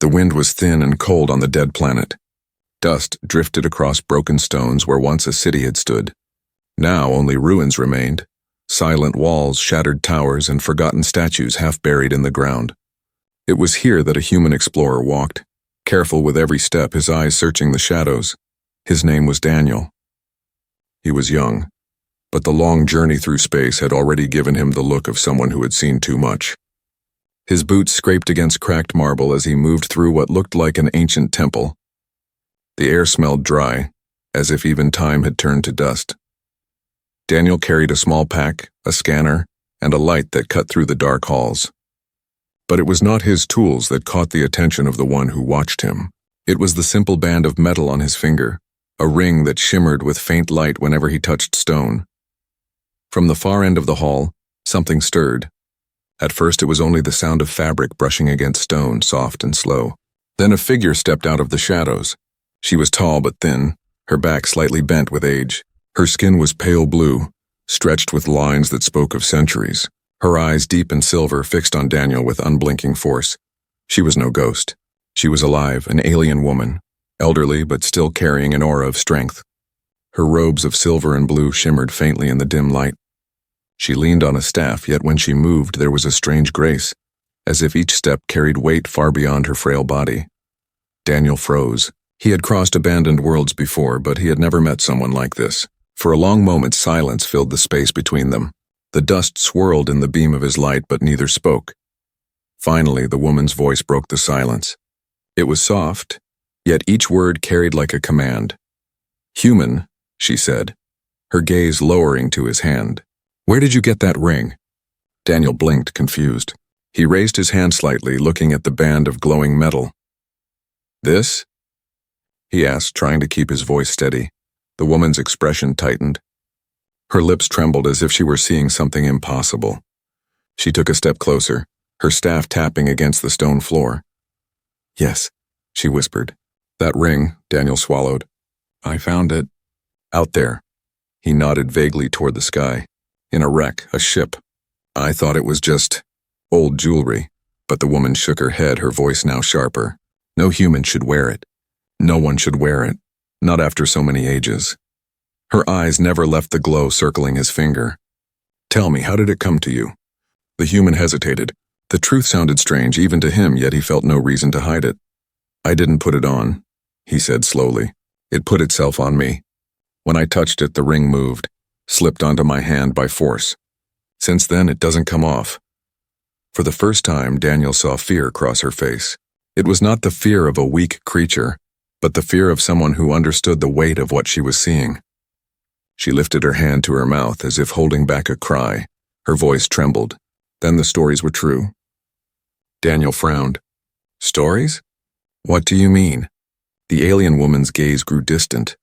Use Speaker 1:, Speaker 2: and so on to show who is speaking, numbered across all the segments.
Speaker 1: The wind was thin and cold on the dead planet. Dust drifted across broken stones where once a city had stood. Now only ruins remained, silent walls, shattered towers, and forgotten statues half buried in the ground. It was here that a human explorer walked, careful with every step, his eyes searching the shadows. His name was Daniel. He was young, but the long journey through space had already given him the look of someone who had seen too much. His boots scraped against cracked marble as he moved through what looked like an ancient temple. The air smelled dry, as if even time had turned to dust. Daniel carried a small pack, a scanner, and a light that cut through the dark halls. But it was not his tools that caught the attention of the one who watched him. It was the simple band of metal on his finger, a ring that shimmered with faint light whenever he touched stone. From the far end of the hall, something stirred. At first it was only the sound of fabric brushing against stone, soft and slow. Then a figure stepped out of the shadows. She was tall but thin, her back slightly bent with age. Her skin was pale blue, stretched with lines that spoke of centuries. Her eyes, deep and silver, fixed on Daniel with unblinking force. She was no ghost. She was alive, an alien woman, elderly but still carrying an aura of strength. Her robes of silver and blue shimmered faintly in the dim light. She leaned on a staff, yet when she moved there was a strange grace, as if each step carried weight far beyond her frail body. Daniel froze. He had crossed abandoned worlds before, but he had never met someone like this. For a long moment silence filled the space between them. The dust swirled in the beam of his light, but neither spoke. Finally, the woman's voice broke the silence. It was soft, yet each word carried like a command. "Human," she said, her gaze lowering to his hand. "Where did you get that ring?" Daniel blinked, confused. He raised his hand slightly, looking at the band of glowing metal. "This?" he asked, trying to keep his voice steady. The woman's expression tightened. Her lips trembled as if she were seeing something impossible. She took a step closer, her staff tapping against the stone floor. "Yes," she whispered. "That ring," Daniel swallowed. "I found it. Out there." He nodded vaguely toward the sky. "In a wreck, a ship. I thought it was just old jewelry." But the woman shook her head, her voice now sharper. "No human should wear it. No one should wear it. Not after so many ages." Her eyes never left the glow circling his finger. "Tell me, how did it come to you?" The human hesitated. The truth sounded strange even to him, yet he felt no reason to hide it. "I didn't put it on," he said slowly. "It put itself on me. When I touched it, the ring moved, slipped onto my hand by force. Since then, it doesn't come off." For the first time, Daniel saw fear cross her face. It was not the fear of a weak creature, but the fear of someone who understood the weight of what she was seeing. She lifted her hand to her mouth as if holding back a cry. Her voice trembled. Then the stories were true. Daniel frowned. "Stories? What do you mean?" The alien woman's gaze grew distant,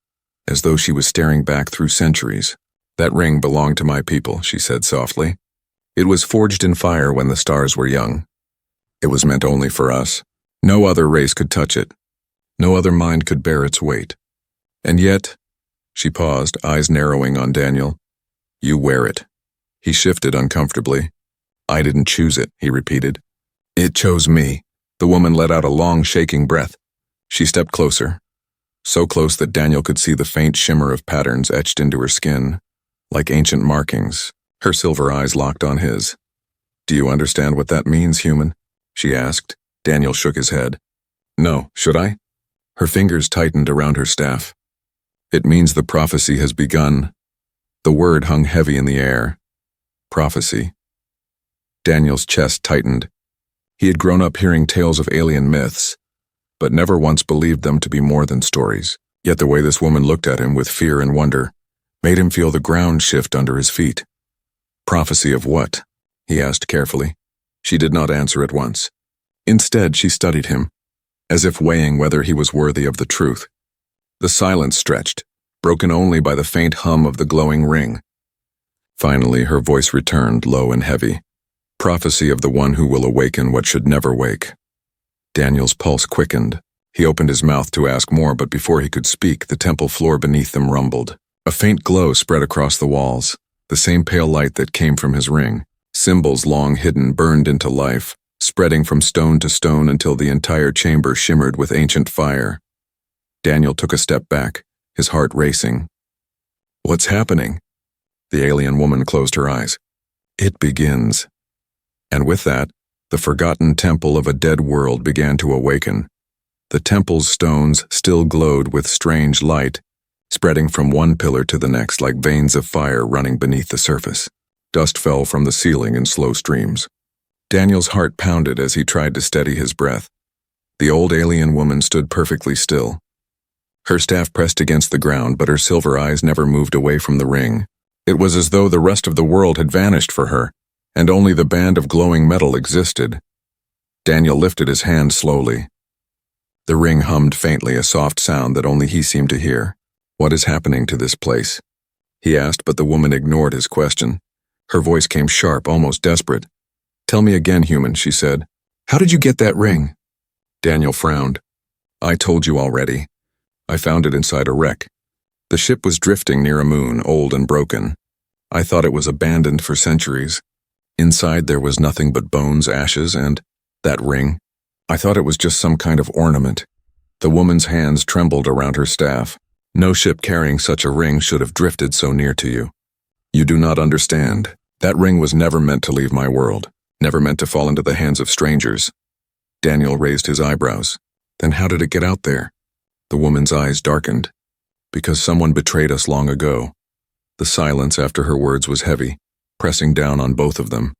Speaker 1: as though she was staring back through centuries. "That ring belonged to my people," she said softly. "It was forged in fire when the stars were young. It was meant only for us. No other race could touch it. No other mind could bear its weight. And yet," she paused, eyes narrowing on Daniel, "you wear it." He shifted uncomfortably. "I didn't choose it," he repeated. "It chose me." The woman let out a long, shaking breath. She stepped closer, so close that Daniel could see the faint shimmer of patterns etched into her skin, like ancient markings. Her silver eyes locked on his. "Do you understand what that means, human?" she asked. Daniel shook his head. "No, should I?" Her fingers tightened around her staff. "It means the prophecy has begun." The word hung heavy in the air. Prophecy. Daniel's chest tightened. He had grown up hearing tales of alien myths, but never once believed them to be more than stories. Yet the way this woman looked at him with fear and wonder made him feel the ground shift under his feet. "Prophecy of what?" he asked carefully. She did not answer at once. Instead, she studied him, as if weighing whether he was worthy of the truth. The silence stretched, broken only by the faint hum of the glowing ring. Finally, her voice returned, low and heavy. "Prophecy of the one who will awaken what should never wake." Daniel's pulse quickened. He opened his mouth to ask more, but before he could speak, the temple floor beneath them rumbled. A faint glow spread across the walls, the same pale light that came from his ring. Symbols long hidden burned into life, spreading from stone to stone until the entire chamber shimmered with ancient fire. Daniel took a step back, his heart racing. What's happening? The alien woman closed her eyes. It begins. And with that, the forgotten temple of a dead world began to awaken. The temple's stones still glowed with strange light, spreading from one pillar to the next like veins of fire running beneath the surface. Dust fell from the ceiling in slow streams. Daniel's heart pounded as he tried to steady his breath. The old alien woman stood perfectly still. Her staff pressed against the ground, but her silver eyes never moved away from the ring. It was as though the rest of the world had vanished for her, and only the band of glowing metal existed. Daniel lifted his hand slowly. The ring hummed faintly, a soft sound that only he seemed to hear. What is happening to this place? He asked, but the woman ignored his question. Her voice came sharp, almost desperate. Tell me again, human, she said. How did you get that ring? Daniel frowned. I told you already. I found it inside a wreck. The ship was drifting near a moon, old and broken. I thought it was abandoned for centuries. Inside there was nothing but bones, ashes, and that ring. I thought it was just some kind of ornament. The woman's hands trembled around her staff. No ship carrying such a ring should have drifted so near to you. You do not understand. That ring was never meant to leave my world, never meant to fall into the hands of strangers. Daniel raised his eyebrows. Then how did it get out there? The woman's eyes darkened. Because someone betrayed us long ago. The silence after her words was heavy, pressing down on both of them.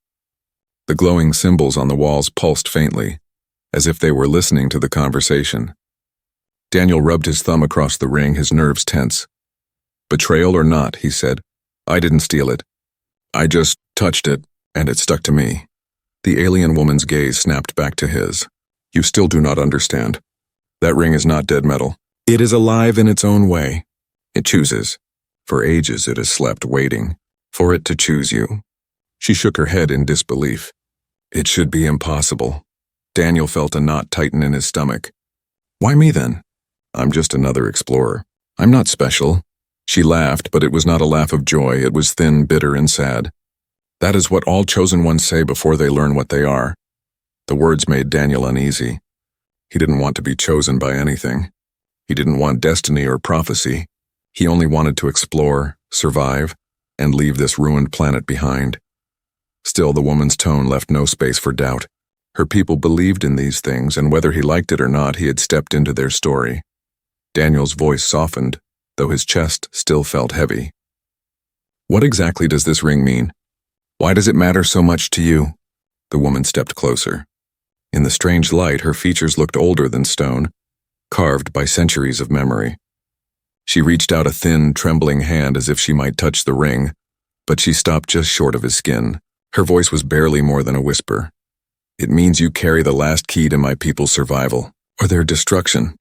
Speaker 1: The glowing symbols on the walls pulsed faintly, as if they were listening to the conversation. Daniel rubbed his thumb across the ring, his nerves tense. Betrayal or not, he said, I didn't steal it. I just touched it, and it stuck to me. The alien woman's gaze snapped back to his. You still do not understand. That ring is not dead metal. It is alive in its own way. It chooses. For ages it has slept, waiting for it to choose you. She shook her head in disbelief. It should be impossible. Daniel felt a knot tighten in his stomach. Why me then? I'm just another explorer. I'm not special. She laughed, but it was not a laugh of joy. It was thin, bitter, and sad. That is what all chosen ones say before they learn what they are. The words made Daniel uneasy. He didn't want to be chosen by anything. He didn't want destiny or prophecy. He only wanted to explore, survive, and leave this ruined planet behind. Still, the woman's tone left no space for doubt. Her people believed in these things, and whether he liked it or not, he had stepped into their story. Daniel's voice softened, though his chest still felt heavy. What exactly does this ring mean? Why does it matter so much to you? The woman stepped closer. In the strange light, her features looked older than stone, carved by centuries of memory. She reached out a thin, trembling hand as if she might touch the ring, but she stopped just short of his skin. Her voice was barely more than a whisper. It means you carry the last key to my people's survival, or their destruction.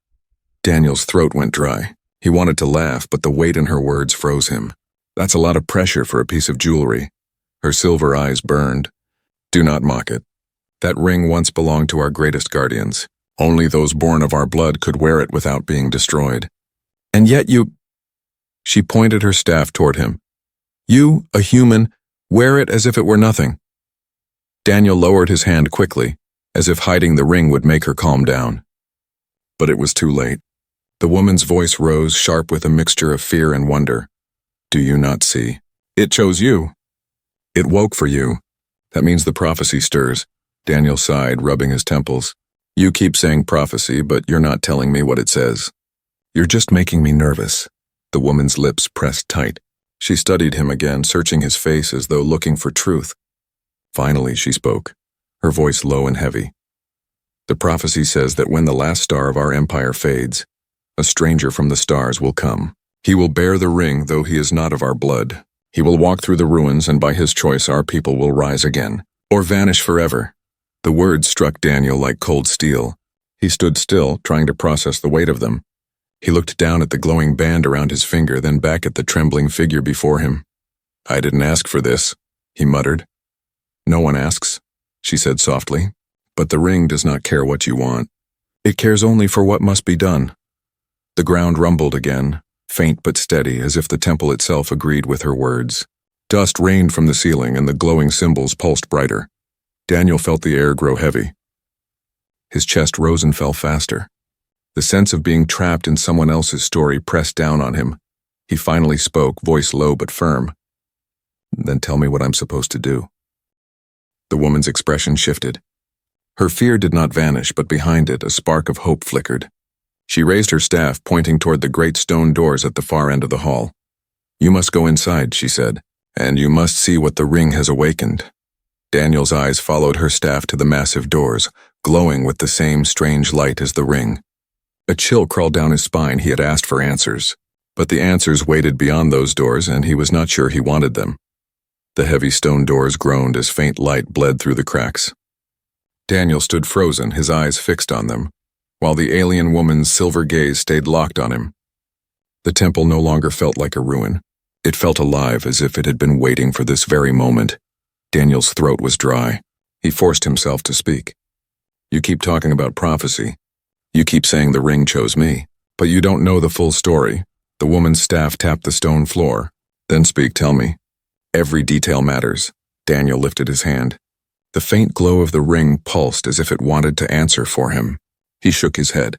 Speaker 1: Daniel's throat went dry. He wanted to laugh, but the weight in her words froze him. That's a lot of pressure for a piece of jewelry. Her silver eyes burned. Do not mock it. That ring once belonged to our greatest guardians. Only those born of our blood could wear it without being destroyed. And yet you... She pointed her staff toward him. You, a human, wear it as if it were nothing. Daniel lowered his hand quickly, as if hiding the ring would make her calm down. But it was too late. The woman's voice rose, sharp with a mixture of fear and wonder. Do you not see? It chose you. It woke for you. That means the prophecy stirs. Daniel sighed, rubbing his temples. You keep saying prophecy, but you're not telling me what it says. You're just making me nervous. The woman's lips pressed tight. She studied him again, searching his face as though looking for truth. Finally, she spoke, her voice low and heavy. The prophecy says that when the last star of our empire fades, a stranger from the stars will come. He will bear the ring, though he is not of our blood. He will walk through the ruins, and by his choice our people will rise again, or vanish forever. The words struck Daniel like cold steel. He stood still, trying to process the weight of them. He looked down at the glowing band around his finger, then back at the trembling figure before him. I didn't ask for this, he muttered. No one asks, she said softly, but the ring does not care what you want. It cares only for what must be done. The ground rumbled again, faint but steady, as if the temple itself agreed with her words. Dust rained from the ceiling, and the glowing symbols pulsed brighter. Daniel felt the air grow heavy. His chest rose and fell faster. The sense of being trapped in someone else's story pressed down on him. He finally spoke, voice low but firm. "Then tell me what I'm supposed to do." The woman's expression shifted. Her fear did not vanish, but behind it, a spark of hope flickered. She raised her staff, pointing toward the great stone doors at the far end of the hall. "You must go inside," she said, "and you must see what the ring has awakened." Daniel's eyes followed her staff to the massive doors, glowing with the same strange light as the ring. A chill crawled down his spine. He had asked for answers, but the answers waited beyond those doors, and he was not sure he wanted them. The heavy stone doors groaned as faint light bled through the cracks. Daniel stood frozen, his eyes fixed on them, while the alien woman's silver gaze stayed locked on him. The temple no longer felt like a ruin. It felt alive, as if it had been waiting for this very moment. Daniel's throat was dry. He forced himself to speak. "You keep talking about prophecy. You keep saying the ring chose me, but you don't know the full story." The woman's staff tapped the stone floor. "Then speak, tell me. Every detail matters." Daniel lifted his hand. The faint glow of the ring pulsed as if it wanted to answer for him. He shook his head.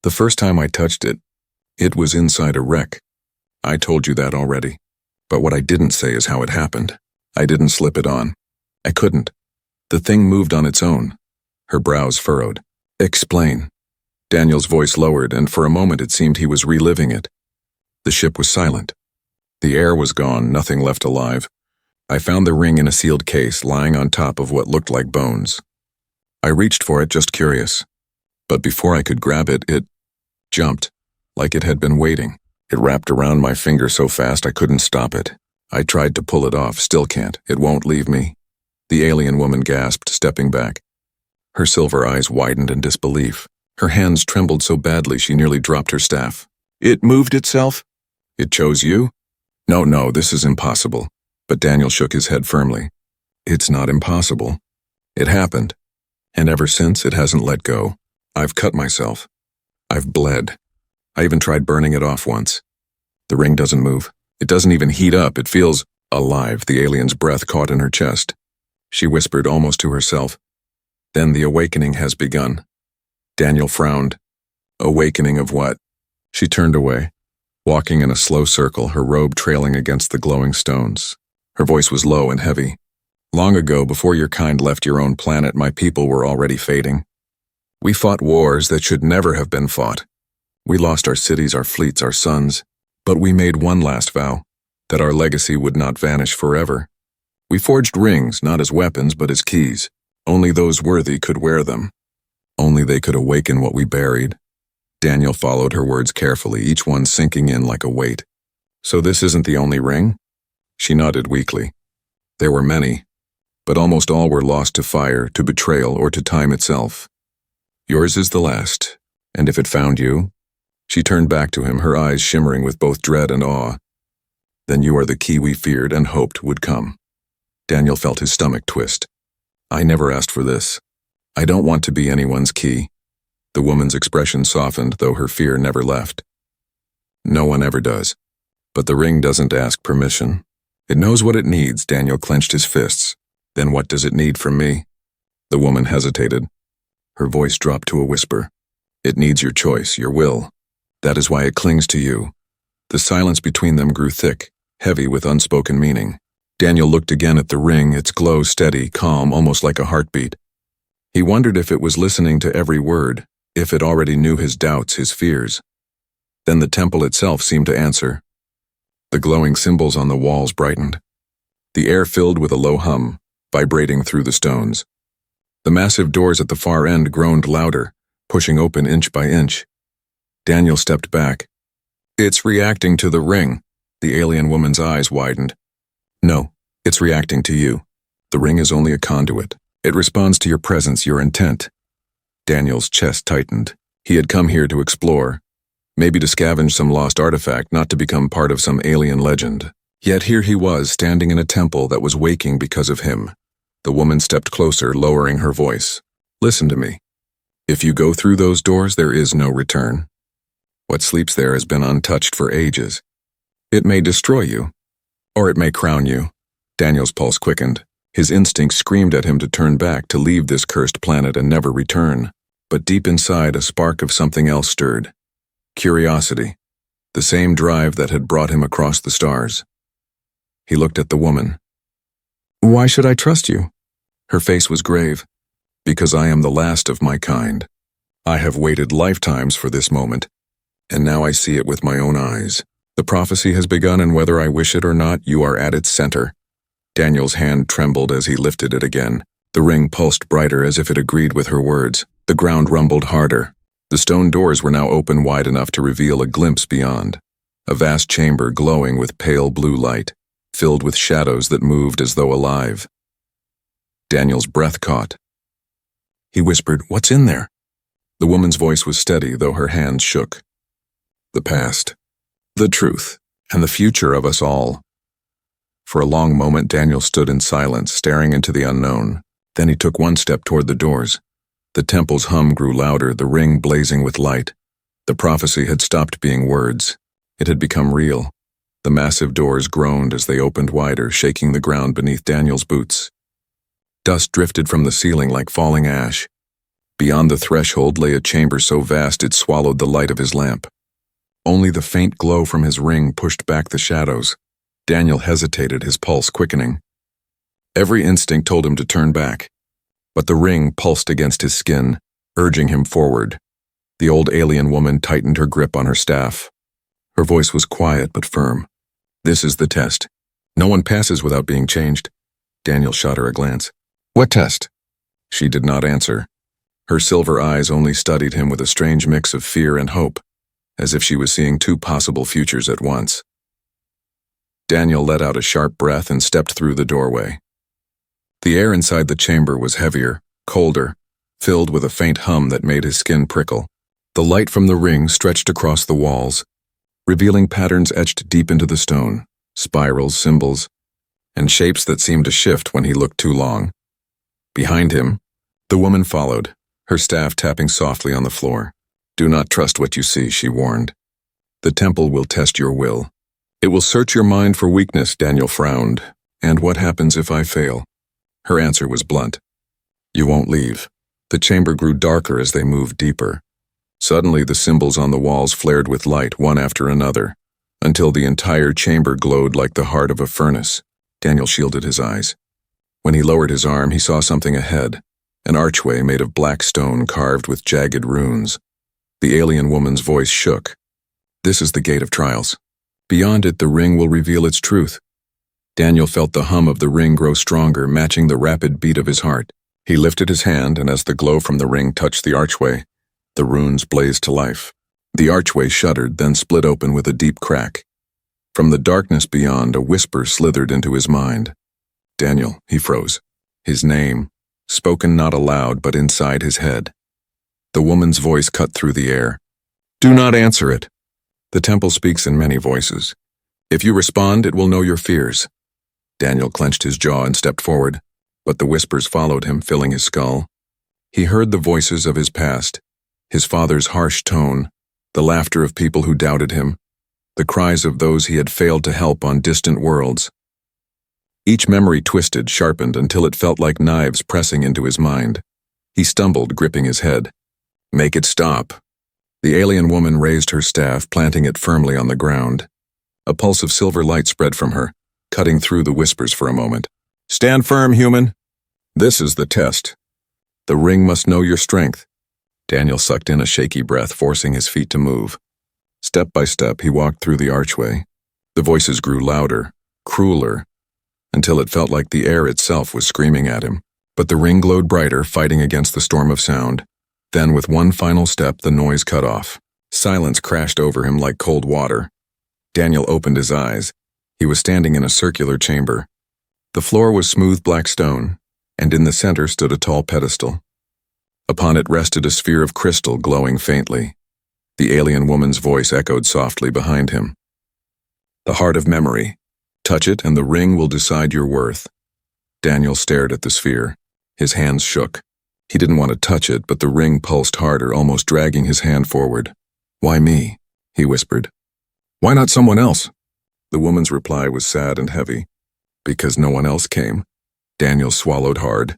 Speaker 1: "The first time I touched it, it was inside a wreck. I told you that already. But what I didn't say is how it happened. I didn't slip it on. I couldn't. The thing moved on its own." Her brows furrowed. "Explain." Daniel's voice lowered, and for a moment it seemed he was reliving it. The ship was silent. The air was gone, nothing left alive. "I found the ring in a sealed case, lying on top of what looked like bones. I reached for it, just curious. But before I could grab it, it jumped, like it had been waiting. It wrapped around my finger so fast I couldn't stop it. I tried to pull it off, still can't. It won't leave me." The alien woman gasped, stepping back. Her silver eyes widened in disbelief. Her hands trembled so badly she nearly dropped her staff. "It moved itself? It chose you?" No, this is impossible." But Daniel shook his head firmly. "It's not impossible. It happened. And ever since, it hasn't let go. I've cut myself. I've bled. I even tried burning it off once. The ring doesn't move. It doesn't even heat up. It feels alive." The alien's breath caught in her chest. She whispered almost to herself, "Then the awakening has begun." Daniel frowned. "Awakening of what?" She turned away, walking in a slow circle, her robe trailing against the glowing stones. Her voice was low and heavy. "Long ago, before your kind left your own planet, my people were already fading. We fought wars that should never have been fought. We lost our cities, our fleets, our sons. But we made one last vow, that our legacy would not vanish forever. We forged rings, not as weapons, but as keys. Only those worthy could wear them. Only they could awaken what we buried." Daniel followed her words carefully, each one sinking in like a weight. "So this isn't the only ring?" She nodded weakly. "There were many, but almost all were lost to fire, to betrayal, or to time itself. Yours is the last, and if it found you—" She turned back to him, her eyes shimmering with both dread and awe. "Then you are the key we feared and hoped would come." Daniel felt his stomach twist. "I never asked for this. I don't want to be anyone's key." The woman's expression softened, though her fear never left. "No one ever does. But the ring doesn't ask permission. It knows what it needs." Daniel clenched his fists. "Then what does it need from me?" The woman hesitated. Her voice dropped to a whisper. "It needs your choice, your will. That is why it clings to you." The silence between them grew thick, heavy with unspoken meaning. Daniel looked again at the ring, its glow steady, calm, almost like a heartbeat. He wondered if it was listening to every word, if it already knew his doubts, his fears. Then the temple itself seemed to answer. The glowing symbols on the walls brightened. The air filled with a low hum, vibrating through the stones. The massive doors at the far end groaned louder, pushing open inch by inch. Daniel stepped back. "It's reacting to the ring." The alien woman's eyes widened. "No, it's reacting to you. The ring is only a conduit. It responds to your presence, your intent." Daniel's chest tightened. He had come here to explore, maybe to scavenge some lost artifact, not to become part of some alien legend. Yet here he was, standing in a temple that was waking because of him. The woman stepped closer, lowering her voice. "Listen to me. If you go through those doors, there is no return. What sleeps there has been untouched for ages. It may destroy you, or it may crown you." Daniel's pulse quickened. His instinct screamed at him to turn back, to leave this cursed planet and never return. But deep inside, a spark of something else stirred. Curiosity. The same drive that had brought him across the stars. He looked at the woman. "Why should I trust you?" Her face was grave. "Because I am the last of my kind. I have waited lifetimes for this moment, and now I see it with my own eyes. The prophecy has begun, and whether I wish it or not, you are at its center." Daniel's hand trembled as he lifted it again. The ring pulsed brighter as if it agreed with her words. The ground rumbled harder. The stone doors were now open wide enough to reveal a glimpse beyond. A vast chamber glowing with pale blue light, filled with shadows that moved as though alive. Daniel's breath caught. He whispered, "What's in there?" The woman's voice was steady, though her hands shook. "The past, the truth, and the future of us all." For a long moment, Daniel stood in silence, staring into the unknown. Then he took one step toward the doors. The temple's hum grew louder, the ring blazing with light. The prophecy had stopped being words. It had become real. The massive doors groaned as they opened wider, shaking the ground beneath Daniel's boots. Dust drifted from the ceiling like falling ash. Beyond the threshold lay a chamber so vast it swallowed the light of his lamp. Only the faint glow from his ring pushed back the shadows. Daniel hesitated, his pulse quickening. Every instinct told him to turn back, but the ring pulsed against his skin, urging him forward. The old alien woman tightened her grip on her staff. Her voice was quiet but firm. "This is the test. No one passes without being changed." Daniel shot her a glance. "What test?" She did not answer. Her silver eyes only studied him with a strange mix of fear and hope, as if she was seeing two possible futures at once. Daniel let out a sharp breath and stepped through the doorway. The air inside the chamber was heavier, colder, filled with a faint hum that made his skin prickle. The light from the ring stretched across the walls, revealing patterns etched deep into the stone, spirals, symbols, and shapes that seemed to shift when he looked too long. Behind him, the woman followed, her staff tapping softly on the floor. "Do not trust what you see," she warned. "The temple will test your will. It will search your mind for weakness." Daniel frowned. "And what happens if I fail?" Her answer was blunt. "You won't leave." The chamber grew darker as they moved deeper. Suddenly the symbols on the walls flared with light, one after another, until the entire chamber glowed like the heart of a furnace. Daniel shielded his eyes. When he lowered his arm, he saw something ahead, an archway made of black stone carved with jagged runes. The alien woman's voice shook. "This is the gate of trials. Beyond it, the ring will reveal its truth." Daniel felt the hum of the ring grow stronger, matching the rapid beat of his heart. He lifted his hand, and as the glow from the ring touched the archway, the runes blazed to life. The archway shuddered, then split open with a deep crack. From the darkness beyond, a whisper slithered into his mind. "Daniel," he froze. His name, spoken not aloud but inside his head. The woman's voice cut through the air. "Do not answer it. The temple speaks in many voices. If you respond, it will know your fears." Daniel clenched his jaw and stepped forward, but the whispers followed him, filling his skull. He heard the voices of his past, his father's harsh tone, the laughter of people who doubted him, the cries of those he had failed to help on distant worlds. Each memory twisted, sharpened, until it felt like knives pressing into his mind. He stumbled, gripping his head. "Make it stop." The alien woman raised her staff, planting it firmly on the ground. A pulse of silver light spread from her, cutting through the whispers for a moment. "Stand firm, human. This is the test. The ring must know your strength." Daniel sucked in a shaky breath, forcing his feet to move. Step by step, he walked through the archway. The voices grew louder, crueler, until it felt like the air itself was screaming at him. But the ring glowed brighter, fighting against the storm of sound. Then, with one final step, the noise cut off. Silence crashed over him like cold water. Daniel opened his eyes. He was standing in a circular chamber. The floor was smooth black stone, and in the center stood a tall pedestal. Upon it rested a sphere of crystal glowing faintly. The alien woman's voice echoed softly behind him. "The heart of memory. Touch it, and the ring will decide your worth." Daniel stared at the sphere. His hands shook. He didn't want to touch it, but the ring pulsed harder, almost dragging his hand forward. "Why me?" he whispered. "Why not someone else?" The woman's reply was sad and heavy. "Because no one else came." Daniel swallowed hard.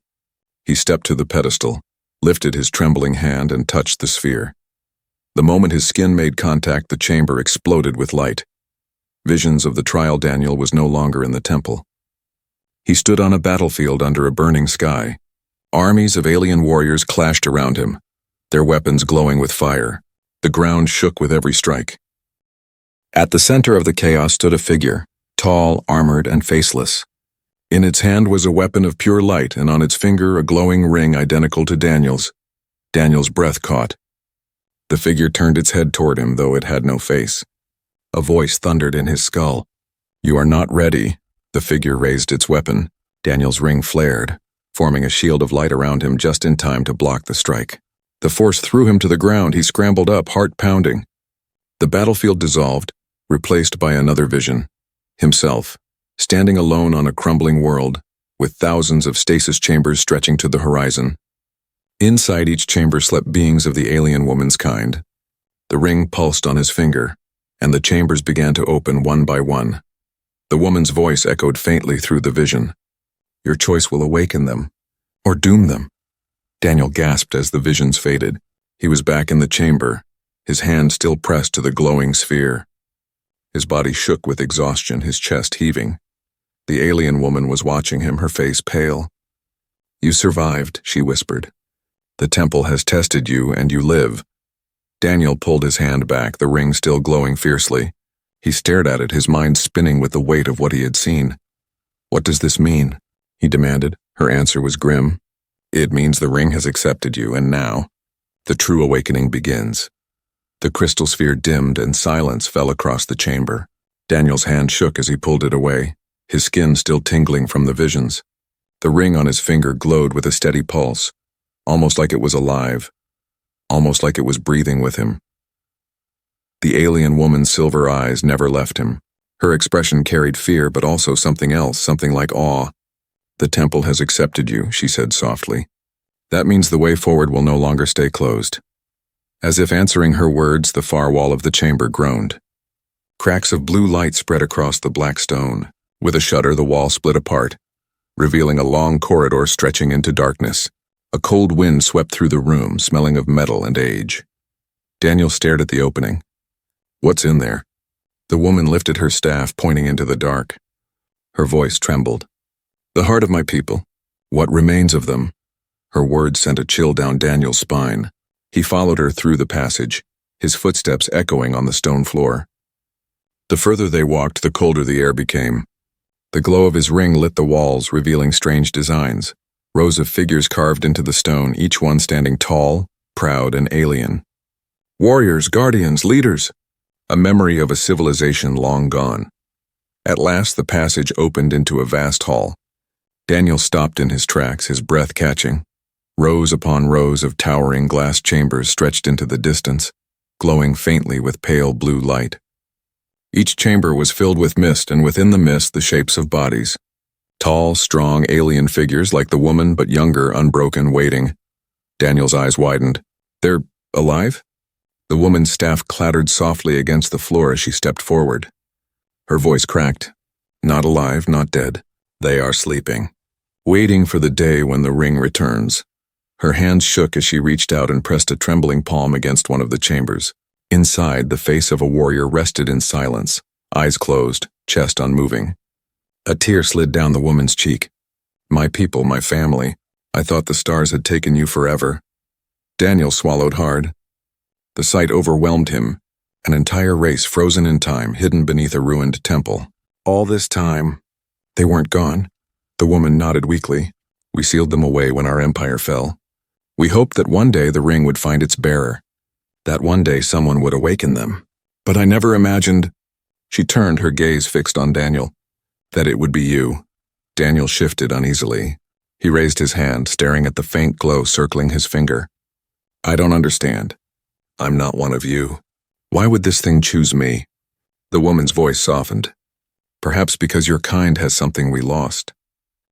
Speaker 1: He stepped to the pedestal, lifted his trembling hand and touched the sphere. The moment his skin made contact, the chamber exploded with light. Visions of the trial Daniel was no longer in the temple. He stood on a battlefield under a burning sky. Armies of alien warriors clashed around him, their weapons glowing with fire. The ground shook with every strike. At the center of the chaos stood a figure, tall, armored, and faceless. In its hand was a weapon of pure light, and on its finger a glowing ring identical to Daniel's. Daniel's breath caught. The figure turned its head toward him, though it had no face. A voice thundered in his skull. "You are not ready." The figure raised its weapon. Daniel's ring flared, forming a shield of light around him just in time to block the strike. The force threw him to the ground. He scrambled up, heart pounding. The battlefield dissolved, replaced by another vision. Himself, standing alone on a crumbling world, with thousands of stasis chambers stretching to the horizon. Inside each chamber slept beings of the alien woman's kind. The ring pulsed on his finger, and the chambers began to open one by one. The woman's voice echoed faintly through the vision. "Your choice will awaken them, or doom them." Daniel gasped as the visions faded. He was back in the chamber, his hand still pressed to the glowing sphere. His body shook with exhaustion, his chest heaving. The alien woman was watching him, her face pale. "You survived," she whispered. "The temple has tested you, and you live." Daniel pulled his hand back, the ring still glowing fiercely. He stared at it, his mind spinning with the weight of what he had seen. "What does this mean?" he demanded. Her answer was grim. "It means the ring has accepted you, and now, the true awakening begins." The crystal sphere dimmed and silence fell across the chamber. Daniel's hand shook as he pulled it away, his skin still tingling from the visions. The ring on his finger glowed with a steady pulse, almost like it was alive, almost like it was breathing with him. The alien woman's silver eyes never left him. Her expression carried fear, but also something else, something like awe. "The temple has accepted you," she said softly. "That means the way forward will no longer stay closed." As if answering her words, the far wall of the chamber groaned. Cracks of blue light spread across the black stone. With a shudder, the wall split apart, revealing a long corridor stretching into darkness. A cold wind swept through the room, smelling of metal and age. Daniel stared at the opening. "What's in there?" The woman lifted her staff, pointing into the dark. Her voice trembled. "The heart of my people. What remains of them." Her words sent a chill down Daniel's spine. He followed her through the passage, his footsteps echoing on the stone floor. The further they walked, the colder the air became. The glow of his ring lit the walls, revealing strange designs. Rows of figures carved into the stone, each one standing tall, proud, and alien. Warriors, guardians, leaders. A memory of a civilization long gone. At last the passage opened into a vast hall. Daniel stopped in his tracks, his breath catching. Rows upon rows of towering glass chambers stretched into the distance, glowing faintly with pale blue light. Each chamber was filled with mist, and within the mist the shapes of bodies. Tall, strong alien figures like the woman, but younger, unbroken, waiting. Daniel's eyes widened. "They're alive?" The woman's staff clattered softly against the floor as she stepped forward. Her voice cracked. "Not alive, not dead. They are sleeping, waiting for the day when the ring returns." Her hands shook as she reached out and pressed a trembling palm against one of the chambers. Inside, the face of a warrior rested in silence, eyes closed, chest unmoving. A tear slid down the woman's cheek. "My people, my family. I thought the stars had taken you forever." Daniel swallowed hard. The sight overwhelmed him, an entire race frozen in time, hidden beneath a ruined temple. All this time, they weren't gone. The woman nodded weakly. "We sealed them away when our empire fell. We hoped that one day the ring would find its bearer, that one day someone would awaken them. But I never imagined—" She turned, her gaze fixed on Daniel. "That it would be you." Daniel shifted uneasily. He raised his hand, staring at the faint glow circling his finger. "I don't understand. I'm not one of you. Why would this thing choose me?" The woman's voice softened. "Perhaps because your kind has something we lost.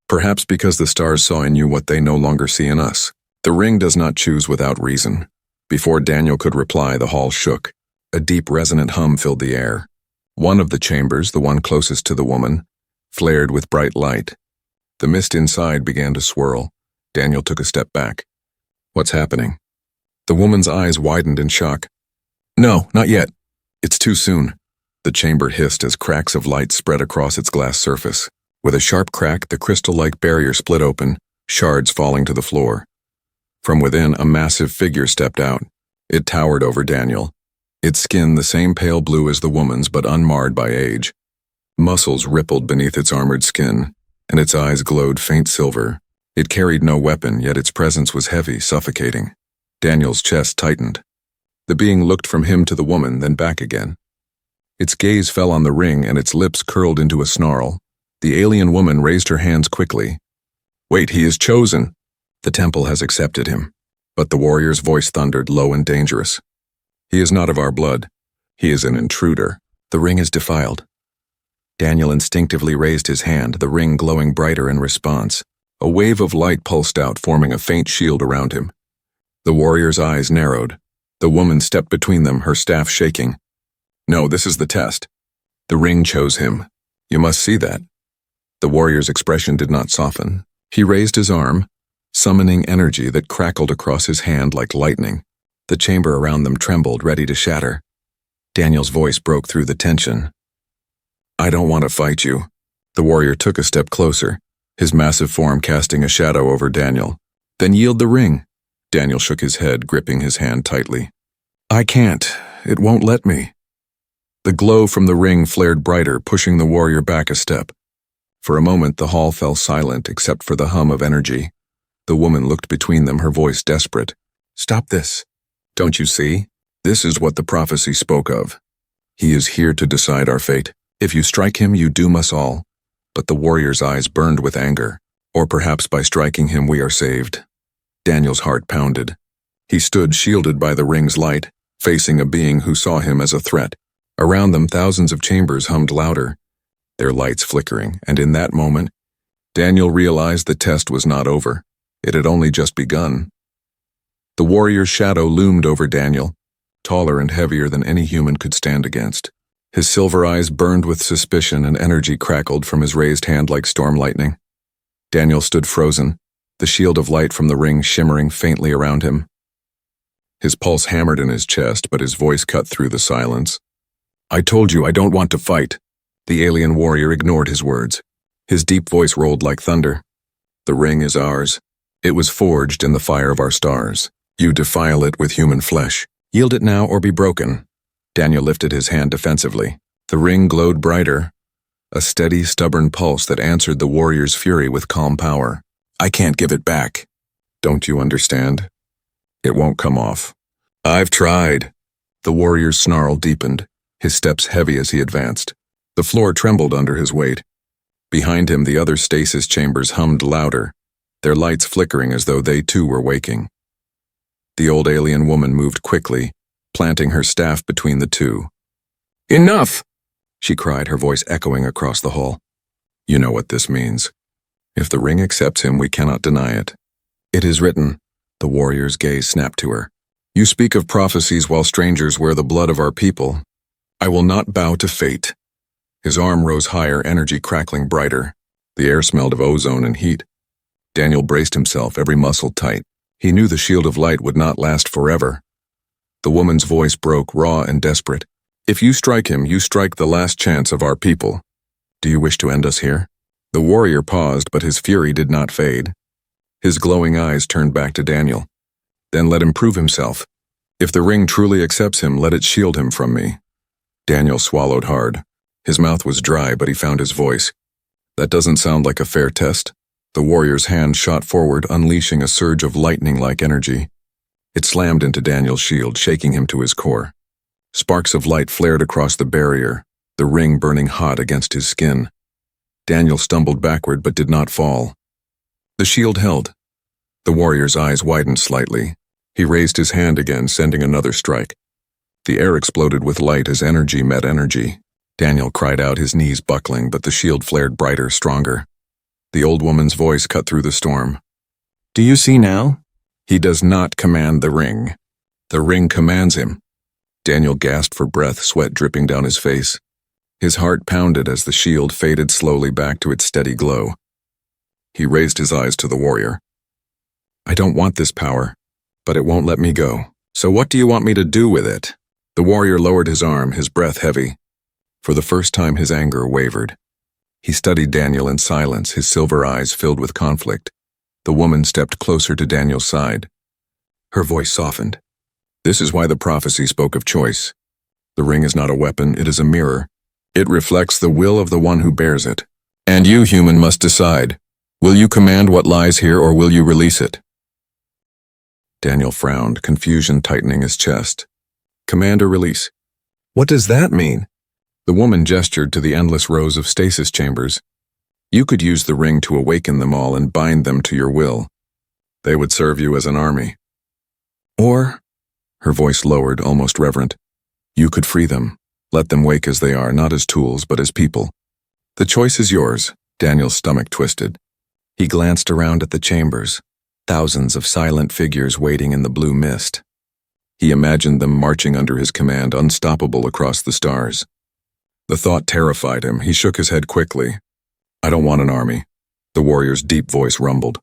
Speaker 1: Perhaps because the stars saw in you what they no longer see in us. The ring does not choose without reason." Before Daniel could reply, the hall shook. A deep, resonant hum filled the air. One of the chambers, the one closest to the woman, flared with bright light. The mist inside began to swirl. Daniel took a step back. What's happening? The woman's eyes widened in shock. No, not yet. It's too soon. The chamber hissed as cracks of light spread across its glass surface. With a sharp crack, the crystal-like barrier split open, shards falling to the floor. From within, a massive figure stepped out. It towered over Daniel. Its skin the same pale blue as the woman's, but unmarred by age. Muscles rippled beneath its armored skin, and its eyes glowed faint silver. It carried no weapon, yet its presence was heavy, suffocating. Daniel's chest tightened. The being looked from him to the woman, then back again. Its gaze fell on the ring, and its lips curled into a snarl. The alien woman raised her hands quickly. Wait, he is chosen. The temple has accepted him. But the warrior's voice thundered, low and dangerous. He is not of our blood. He is an intruder. The ring is defiled. Daniel instinctively raised his hand, the ring glowing brighter in response. A wave of light pulsed out, forming a faint shield around him. The warrior's eyes narrowed. The woman stepped between them, her staff shaking. No, this is the test. The ring chose him. You must see that. The warrior's expression did not soften. He raised his arm, summoning energy that crackled across his hand like lightning. The chamber around them trembled, ready to shatter. Daniel's voice broke through the tension. I don't want to fight you. The warrior took a step closer, his massive form casting a shadow over Daniel. Then yield the ring. Daniel shook his head, gripping his hand tightly. I can't. It won't let me. The glow from the ring flared brighter, pushing the warrior back a step. For a moment, the hall fell silent, except for the hum of energy. The woman looked between them, her voice desperate. Stop this. Don't you see? This is what the prophecy spoke of. He is here to decide our fate. If you strike him, you doom us all. But the warrior's eyes burned with anger. Or perhaps by striking him we are saved. Daniel's heart pounded. He stood shielded by the ring's light, facing a being who saw him as a threat. Around them, thousands of chambers hummed louder, their lights flickering, and in that moment, Daniel realized the test was not over. It had only just begun. The warrior's shadow loomed over Daniel, taller and heavier than any human could stand against. His silver eyes burned with suspicion, and energy crackled from his raised hand like storm lightning. Daniel stood frozen, the shield of light from the ring shimmering faintly around him. His pulse hammered in his chest, but his voice cut through the silence. I told you I don't want to fight. The alien warrior ignored his words. His deep voice rolled like thunder. The ring is ours. It was forged in the fire of our stars. You defile it with human flesh. Yield it now or be broken. Daniel lifted his hand defensively. The ring glowed brighter, a steady, stubborn pulse that answered the warrior's fury with calm power. I can't give it back. Don't you understand? It won't come off. I've tried. The warrior's snarl deepened, his steps heavy as he advanced. The floor trembled under his weight. Behind him, the other stasis chambers hummed louder, their lights flickering as though they too were waking. The old alien woman moved quickly, planting her staff between the two. Enough! She cried, her voice echoing across the hall. You know what this means. If the ring accepts him, we cannot deny it. It is written. The warrior's gaze snapped to her. You speak of prophecies while strangers wear the blood of our people. I will not bow to fate. His arm rose higher, energy crackling brighter. The air smelled of ozone and heat. Daniel braced himself, every muscle tight. He knew the shield of light would not last forever. The woman's voice broke, raw and desperate. If you strike him, you strike the last chance of our people. Do you wish to end us here? The warrior paused, but his fury did not fade. His glowing eyes turned back to Daniel. Then let him prove himself. If the ring truly accepts him, let it shield him from me. Daniel swallowed hard. His mouth was dry, but he found his voice. That doesn't sound like a fair test. The warrior's hand shot forward, unleashing a surge of lightning-like energy. It slammed into Daniel's shield, shaking him to his core. Sparks of light flared across the barrier, the ring burning hot against his skin. Daniel stumbled backward but did not fall. The shield held. The warrior's eyes widened slightly. He raised his hand again, sending another strike. The air exploded with light as energy met energy. Daniel cried out, his knees buckling, but the shield flared brighter, stronger. The old woman's voice cut through the storm. Do you see now? He does not command the ring. The ring commands him. Daniel gasped for breath, sweat dripping down his face. His heart pounded as the shield faded slowly back to its steady glow. He raised his eyes to the warrior. I don't want this power, but it won't let me go. So what do you want me to do with it? The warrior lowered his arm, his breath heavy. For the first time, his anger wavered. He studied Daniel in silence, his silver eyes filled with conflict. The woman stepped closer to Daniel's side. Her voice softened. This is why the prophecy spoke of choice. The ring is not a weapon, it is a mirror. It reflects the will of the one who bears it. And you, human, must decide. Will you command what lies here, or will you release it? Daniel frowned, confusion tightening his chest. Command or release? What does that mean? The woman gestured to the endless rows of stasis chambers. You could use the ring to awaken them all and bind them to your will. They would serve you as an army. Or, her voice lowered, almost reverent, you could free them, let them wake as they are, not as tools, but as people. The choice is yours. Daniel's stomach twisted. He glanced around at the chambers, thousands of silent figures waiting in the blue mist. He imagined them marching under his command, unstoppable across the stars. The thought terrified him. He shook his head quickly. I don't want an army. The warrior's deep voice rumbled.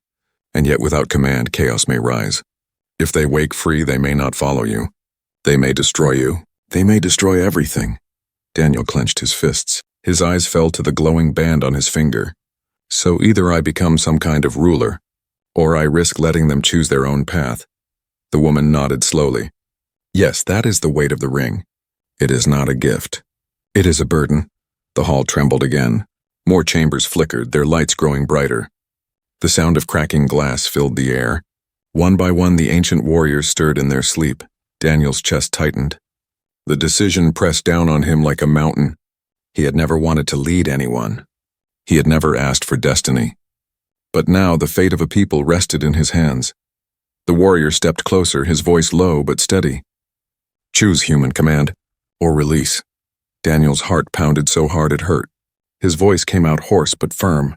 Speaker 1: And yet without command, chaos may rise. If they wake free, they may not follow you. They may destroy you. They may destroy everything. Daniel clenched his fists. His eyes fell to the glowing band on his finger. So either I become some kind of ruler, or I risk letting them choose their own path. The woman nodded slowly. Yes, that is the weight of the ring. It is not a gift. It is a burden. The hall trembled again. More chambers flickered, their lights growing brighter. The sound of cracking glass filled the air. One by one, the ancient warriors stirred in their sleep. Daniel's chest tightened. The decision pressed down on him like a mountain. He had never wanted to lead anyone. He had never asked for destiny. But now the fate of a people rested in his hands. The warrior stepped closer, his voice low but steady. Choose, human, command, or release. Daniel's heart pounded so hard it hurt. His voice came out hoarse but firm.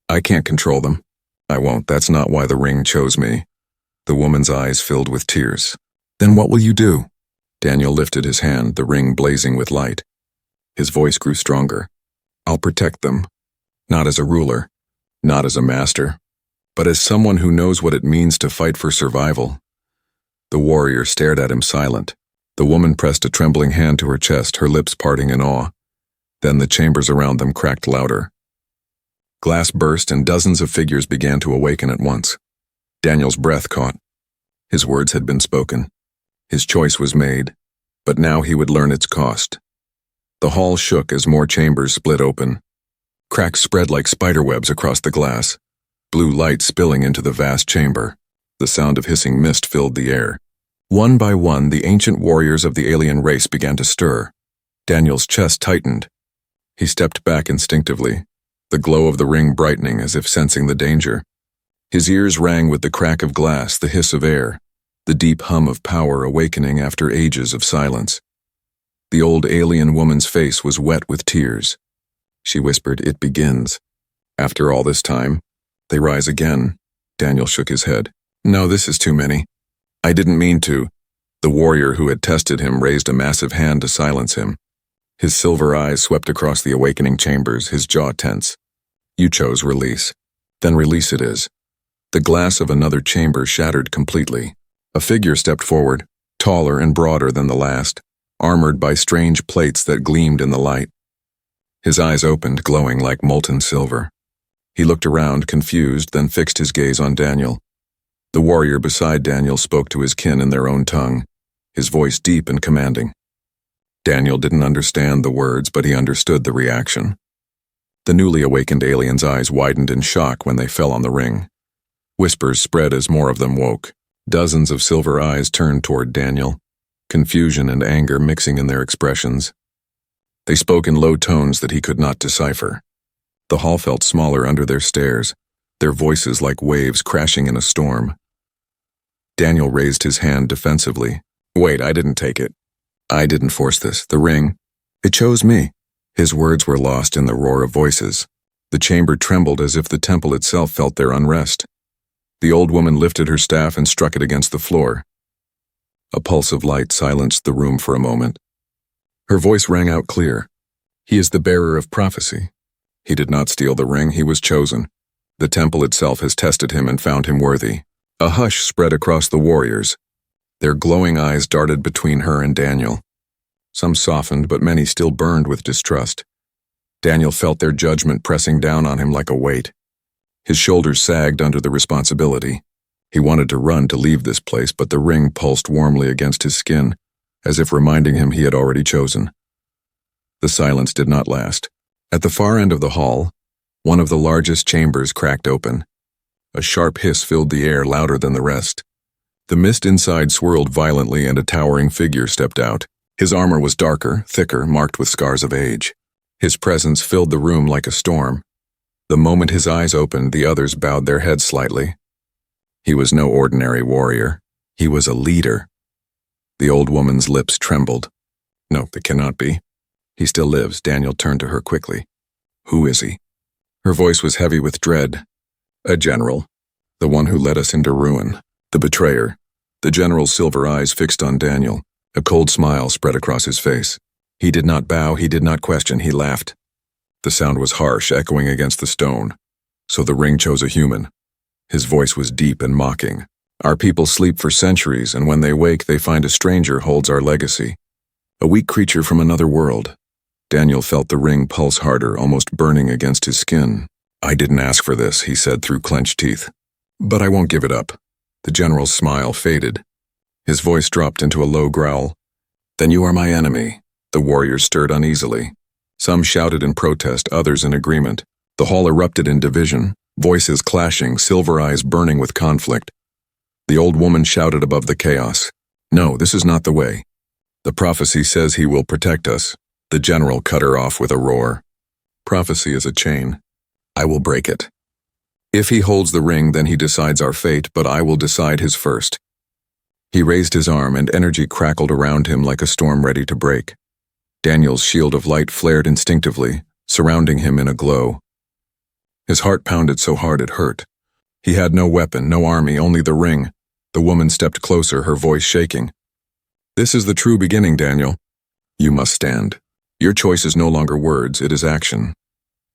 Speaker 1: I can't control them. I won't. That's not why the ring chose me. The woman's eyes filled with tears. Then what will you do? Daniel lifted his hand, the ring blazing with light. His voice grew stronger. I'll protect them. Not as a ruler, not as a master, but as someone who knows what it means to fight for survival. The warrior stared at him silent. The woman pressed a trembling hand to her chest, her lips parting in awe. Then the chambers around them cracked louder. Glass burst and dozens of figures began to awaken at once. Daniel's breath caught. His words had been spoken. His choice was made, but now he would learn its cost. The hall shook as more chambers split open. Cracks spread like spiderwebs across the glass, blue light spilling into the vast chamber. The sound of hissing mist filled the air. One by one, the ancient warriors of the alien race began to stir. Daniel's chest tightened. He stepped back instinctively, the glow of the ring brightening as if sensing the danger. His ears rang with the crack of glass, the hiss of air, the deep hum of power awakening after ages of silence. The old alien woman's face was wet with tears. She whispered, "It begins." After all this time, they rise again. Daniel shook his head. No, this is too many. I didn't mean to. The warrior who had tested him raised a massive hand to silence him. His silver eyes swept across the awakening chambers, his jaw tense. You chose release. Then release it is. The glass of another chamber shattered completely. A figure stepped forward, taller and broader than the last, armored by strange plates that gleamed in the light. His eyes opened, glowing like molten silver. He looked around, confused, then fixed his gaze on Daniel. The warrior beside Daniel spoke to his kin in their own tongue, his voice deep and commanding. Daniel didn't understand the words, but he understood the reaction. The newly awakened alien's eyes widened in shock when they fell on the ring. Whispers spread as more of them woke. Dozens of silver eyes turned toward Daniel, confusion and anger mixing in their expressions. They spoke in low tones that he could not decipher. The hall felt smaller under their stares, their voices like waves crashing in a storm. Daniel raised his hand defensively. Wait, I didn't take it. I didn't force this. The ring, it chose me. His words were lost in the roar of voices. The chamber trembled as if the temple itself felt their unrest. The old woman lifted her staff and struck it against the floor. A pulse of light silenced the room for a moment. Her voice rang out clear. He is the bearer of prophecy. He did not steal the ring, he was chosen. The temple itself has tested him and found him worthy. A hush spread across the warriors. Their glowing eyes darted between her and Daniel. Some softened, but many still burned with distrust. Daniel felt their judgment pressing down on him like a weight. His shoulders sagged under the responsibility. He wanted to run to leave this place, but the ring pulsed warmly against his skin, as if reminding him he had already chosen. The silence did not last. At the far end of the hall, one of the largest chambers cracked open. A sharp hiss filled the air, louder than the rest. The mist inside swirled violently and a towering figure stepped out. His armor was darker, thicker, marked with scars of age. His presence filled the room like a storm. The moment his eyes opened, the others bowed their heads slightly. He was no ordinary warrior. He was a leader. The old woman's lips trembled. No, it cannot be. He still lives. Daniel turned to her quickly. Who is he? Her voice was heavy with dread. A general. The one who led us into ruin. The betrayer. The general's silver eyes fixed on Daniel. A cold smile spread across his face. He did not bow, he did not question, he laughed. The sound was harsh, echoing against the stone. So the ring chose a human. His voice was deep and mocking. Our people sleep for centuries, and when they wake, they find a stranger holds our legacy. A weak creature from another world. Daniel felt the ring pulse harder, almost burning against his skin. I didn't ask for this, he said through clenched teeth. But I won't give it up. The general's smile faded. His voice dropped into a low growl. Then you are my enemy. The warriors stirred uneasily. Some shouted in protest, others in agreement. The hall erupted in division, voices clashing, silver eyes burning with conflict. The old woman shouted above the chaos. No, this is not the way. The prophecy says he will protect us. The general cut her off with a roar. Prophecy is a chain. I will break it. If he holds the ring, then he decides our fate, but I will decide his first. He raised his arm and energy crackled around him like a storm ready to break. Daniel's shield of light flared instinctively, surrounding him in a glow. His heart pounded so hard it hurt. He had no weapon, no army, only the ring. The woman stepped closer, her voice shaking. This is the true beginning, Daniel. You must stand. Your choice is no longer words, it is action.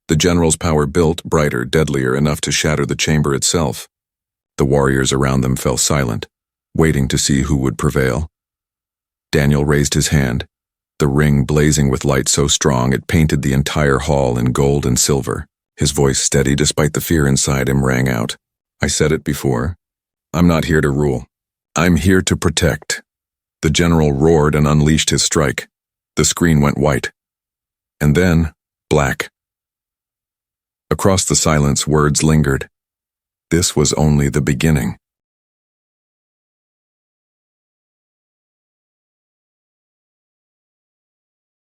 Speaker 1: The general's power built, brighter, deadlier, enough to shatter the chamber itself. The warriors around them fell silent, waiting to see who would prevail. Daniel raised his hand, the ring blazing with light so strong it painted the entire hall in gold and silver. His voice, steady despite the fear inside him, rang out. I said it before. I'm not here to rule. I'm here to protect. The general roared and unleashed his strike. The screen went white. And then, black. Across the silence, words lingered. This was only the beginning.